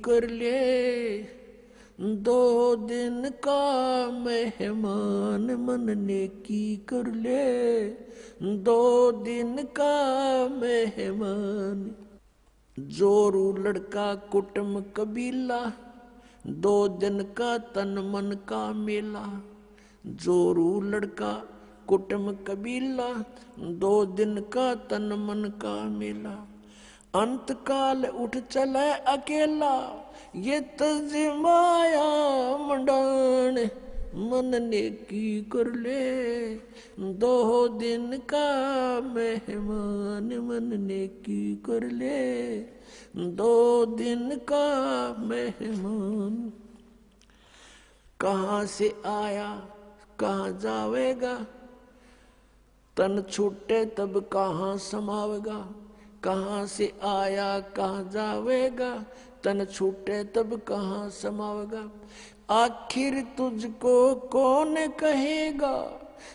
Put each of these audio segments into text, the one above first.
कर ले, 2 दिन का मेहमान मन नेकी कर ले, 2 दिन का मेहमान। जोरू लड़का कुटुम कबीला, 2 दिन का तन मन का मेला। जोरू लड़का कुटुम कबीला, 2 दिन का तन मन का मेला। अंत काल उठ चले अकेला, ये तजमाया मंडान मन नेकी कर ले, 2 दिन का मेहमान मन नेकी कर ले, 2 दिन का मेहमान। कहाँ से आया कहाँ जावेगा, तन छूटे तब कहाँ समावेगा। कहाँ से आया कहाँ जावेगा, तन छूटे तब कहाँ समावेगा। आखिर तुझको कौन कहेगा,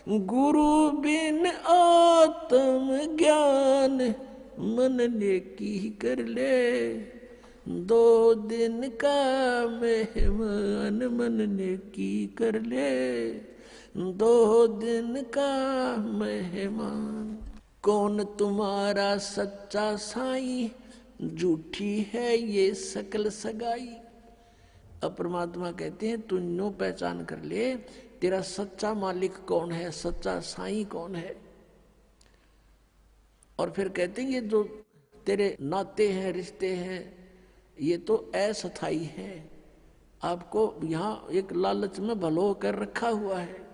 गुरु बिन आत्म ज्ञान मन नेकी कर ले, 2 दिन का मेहमान मन नेकी कर ले, 2 दिन का मेहमान। कौन तुम्हारा सच्चा साईं, झूठी है ये सकल सगाई। अब परमात्मा कहते हैं तू नो पहचान कर ले, तेरा सच्चा मालिक कौन है, सच्चा साईं कौन है। और फिर कहते हैं ये जो तेरे नाते हैं रिश्ते हैं ये तो अस्थाई है, आपको यहाँ एक लालच में भलो कर रखा हुआ है।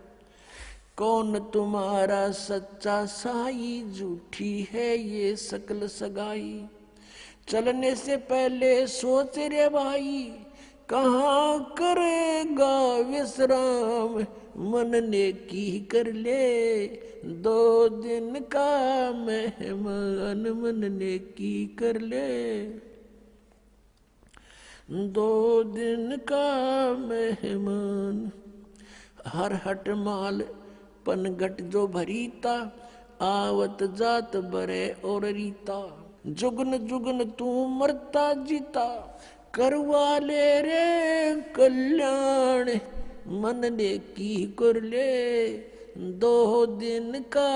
कौन तुम्हारा सच्चा साई, झूठी है ये सकल सगाई। चलने से पहले सोच रे भाई, कहाँ करेगा विश्राम मन नेकी कर ले, 2 दिन का मेहमान मन नेकी कर ले, 2 दिन का मेहमान। हर हट माल पनघट जो भरीता, आवत जात बरे और रीता। जुगन जुगन तू मरता जीता, करवा ले रे कल्याण मन नेकी कर ले, 2 दिन का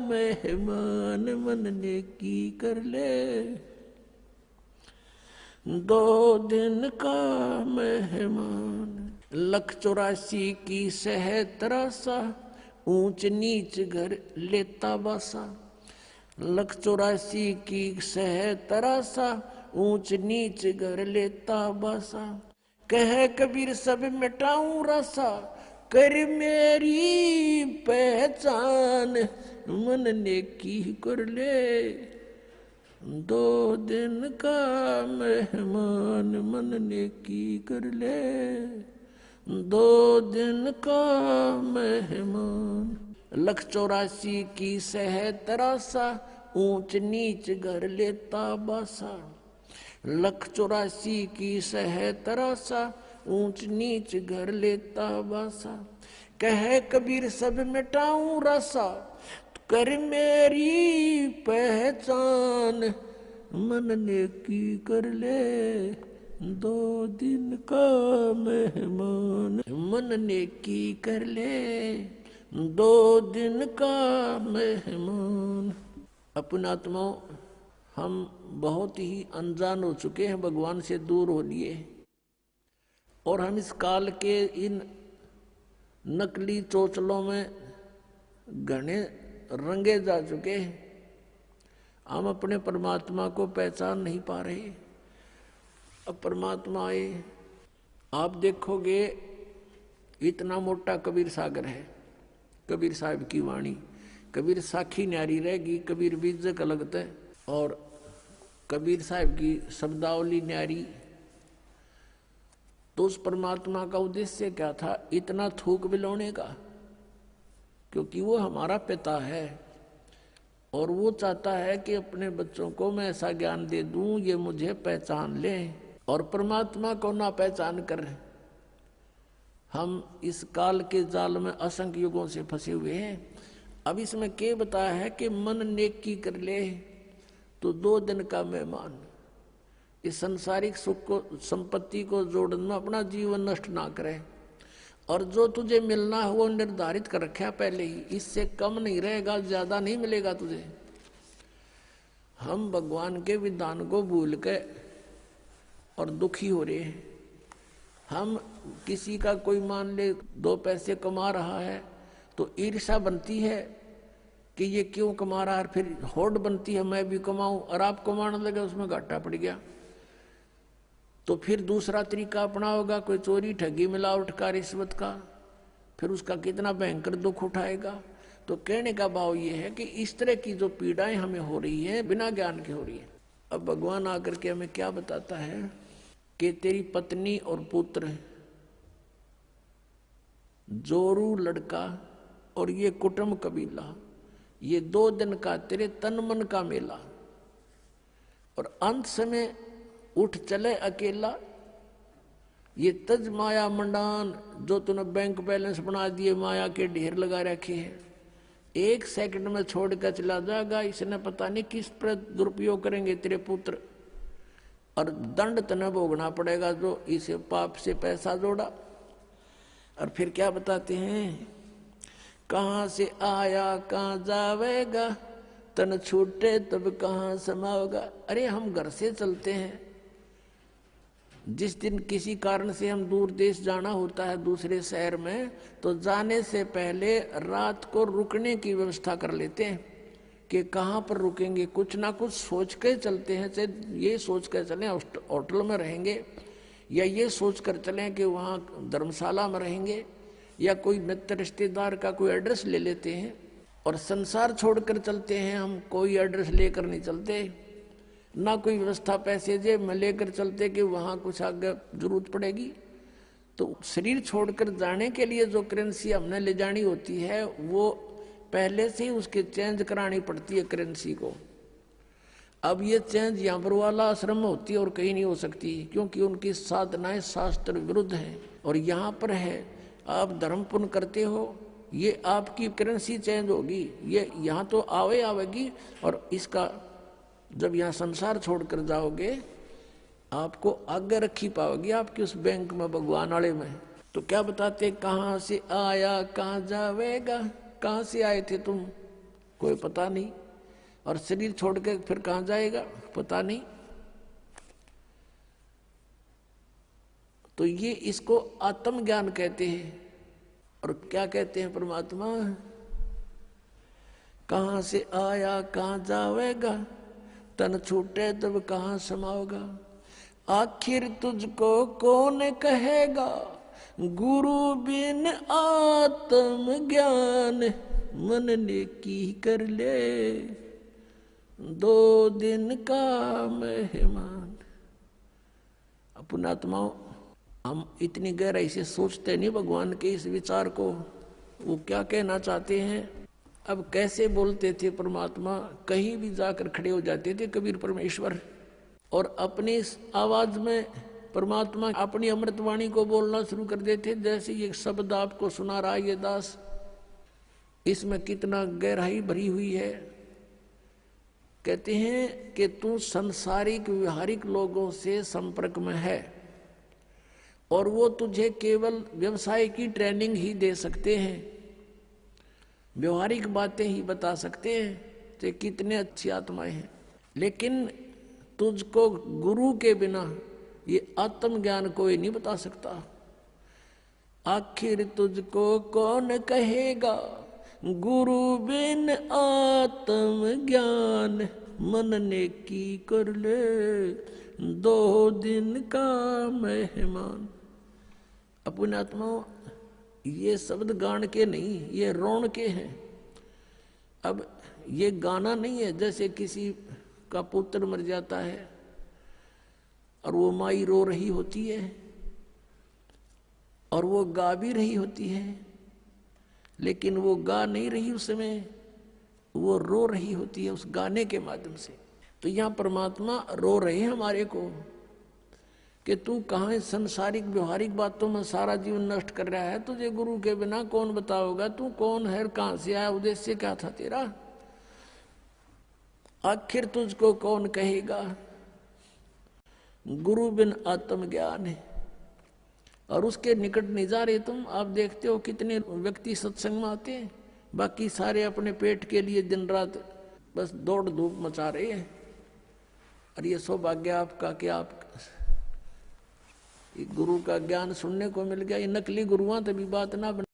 मेहमान मन नेकी कर ले, 2 दिन का मेहमान। 184 की सह तरासा, ऊंच नीच घर लेता बासा। 184 की सह तरासा, ऊंच नीच घर लेता बासा। कह कबीर सब मिटाऊं रासा, कर मेरी पहचान मन नेकी कर ले, 2 दिन का मेहमान मन नेकी कर ले, 2 दिन का मेहमान। 184 की सह तरासा, ऊंच नीच घर लेता बासा। 184 की सह तरासा, ऊंच नीच घर लेता बासा। कह कबीर सब मिटाऊं रासा, कर मेरी पहचान मन नेकी कर ले, 2 दिन का मेहमान मन नेकी कर ले, 2 दिन का मेहमान। अपना आत्माओं हम बहुत ही अनजान हो चुके हैं, भगवान से दूर हो लिए, और हम इस काल के इन नकली चोचलों में घने रंगे जा चुके हैं। हम अपने परमात्मा को पहचान नहीं पा रहे। अब परमात्मा आए, आप देखोगे इतना मोटा कबीर सागर है, कबीर साहब की वाणी। कबीर साखी न्यारी रहेगी, कबीर बीजक अलग है, और कबीर साहब की शब्दावली न्यारी। तो उस परमात्मा का उद्देश्य क्या था इतना थूक बिलोने का? क्योंकि वो हमारा पिता है और वो चाहता है कि अपने बच्चों को मैं ऐसा ज्ञान दे दूं ये मुझे पहचान लें, और परमात्मा को ना पहचान कर हम इस काल के जाल में असंख्य युगों से फंसे हुए हैं। अब इसमें क्या बताया है कि मन नेकी कर ले तो 2 दिन का मेहमान। इस संसारिक सुख को, संपत्ति को जोड़ने में अपना जीवन नष्ट ना करे। और जो तुझे मिलना है वो निर्धारित कर रखा पहले ही, इससे कम नहीं रहेगा, ज्यादा नहीं मिलेगा तुझे। हम भगवान के विधान को भूल के और दुखी हो रहे हैं। हम किसी का कोई मान ले 2 पैसे कमा रहा है तो ईर्ष्या बनती है कि ये क्यों कमा रहा है, फिर होड़ बनती है मैं भी कमाऊं, और आप कमाने लगे उसमें घाटा पड़ गया तो फिर दूसरा तरीका अपनाओगा, कोई चोरी ठगी मिलावट का, रिश्वत का, फिर उसका कितना भयंकर दुख उठाएगा। तो कहने का भाव ये है कि इस तरह की जो पीड़ाएं हमें हो रही है बिना ज्ञान के हो रही है। अब भगवान आकर के हमें क्या बताता है कि तेरी पत्नी और पुत्र, जोरू लड़का और ये कुटुंब कबीला, ये 2 दिन का तेरे तन मन का मेला, और अंत समय उठ चले अकेला। ये तज माया मंडान, जो तूने बैंक बैलेंस बना दिए, माया के ढेर लगा रखे हैं, 1 सेकंड में छोड़ कर चला जाएगा। इसने पता नहीं किस पर दुरुपयोग करेंगे तेरे पुत्र, और दंड तने भोगना पड़ेगा जो इसे पाप से पैसा जोड़ा। और फिर क्या बताते हैं, कहाँ से आया कहाँ जावेगा, तन छूटे तब कहाँ समाओगा। अरे हम घर से चलते हैं, जिस दिन किसी कारण से हम दूर देश जाना होता है दूसरे शहर में, तो जाने से पहले रात को रुकने की व्यवस्था कर लेते हैं कि कहाँ पर रुकेंगे, कुछ ना कुछ सोच के चलते हैं। चाहे ये सोच कर चलें होटल में रहेंगे, या ये सोच कर चलें कि वहाँ धर्मशाला में रहेंगे, या कोई मित्र रिश्तेदार का कोई एड्रेस ले लेते हैं। और संसार छोड़कर चलते हैं हम, कोई एड्रेस लेकर नहीं चलते, ना कोई व्यवस्था पैसे जेब में लेकर चलते कि वहाँ कुछ आगे जरूरत पड़ेगी। तो शरीर छोड़कर जाने के लिए जो करेंसी हमने ले जानी होती है वो पहले से ही उसके चेंज करानी पड़ती है करेंसी को। अब ये चेंज यहाँ पर वाला आश्रम में होती है और कहीं नहीं हो सकती, क्योंकि उनकी साधनाएं शास्त्र विरुद्ध है। और यहाँ पर है, आप धर्म पुण्य करते हो, ये आपकी करेंसी चेंज होगी, ये यहाँ तो आवेगी, और इसका जब यहाँ संसार छोड़कर जाओगे आपको आगे रखी पाओगी आपकी उस बैंक में, भगवान वाले में। तो क्या बताते, कहाँ से आया कहाँ जावेगा, कहाँ से आए थे तुम कोई पता नहीं, और शरीर छोड़ के फिर कहाँ जाएगा पता नहीं। तो ये इसको आत्मज्ञान कहते हैं। और क्या कहते हैं परमात्मा, कहाँ से आया कहाँ जावेगा, तन छूटे तब कहाँ समाओगा। आखिर तुझको कौन कहेगा, गुरु बिन आत्म ज्ञान, मन ने की कर ले 2 दिन का मेहमान। अपना आत्माओं, हम इतनी गहराई से सोचते नहीं भगवान के इस विचार को, वो क्या कहना चाहते हैं। अब कैसे बोलते थे परमात्मा, कहीं भी जाकर खड़े हो जाते थे कबीर परमेश्वर, और अपनी आवाज में परमात्मा अपनी अमृतवाणी को बोलना शुरू कर देते। जैसे ये शब्द आपको सुना रहा ये दास, इसमें कितना गहराई भरी हुई है। कहते हैं कि तू संसारिक व्यवहारिक लोगों से संपर्क में है, और वो तुझे केवल व्यवसाय की ट्रेनिंग ही दे सकते हैं, व्यवहारिक बातें ही बता सकते हैं, तो कितने अच्छी आत्माएं हैं। लेकिन तुझको गुरु के बिना ये आत्मज्ञान कोई नहीं बता सकता। आखिर तुझको कौन कहेगा, गुरु बिन आत्म ज्ञान, मन ने की कर ले 2 दिन का मेहमान। अपने आत्माओं, ये शब्द गान के नहीं, ये रोन के हैं। अब ये गाना नहीं है, जैसे किसी का पुत्र मर जाता है और वो माई रो रही होती है और वो गा भी रही होती है, लेकिन वो गा नहीं रही उस समय, वो रो रही होती है उस गाने के माध्यम से। तो यहाँ परमात्मा रो रहे हैं हमारे को कि तू कहाँ संसारिक व्यवहारिक बातों में सारा जीवन नष्ट कर रहा है, तुझे गुरु के बिना कौन बताओगा, तू कौन है, कहाँ से आया, उद्देश्य क्या था तेरा, आखिर तुझको कौन कहेगा। गुरु बिन आत्मज्ञान है। और उसके निकट नहीं जा रहे तुम। आप देखते हो कितने व्यक्ति सत्संग में आते हैं, बाकी सारे अपने पेट के लिए दिन रात बस दौड़ धूप मचा रहे हैं। और ये सौभाग्य आपका कि आप गुरु का ज्ञान सुनने को मिल गया। ये नकली गुरुआं तभी बात ना बन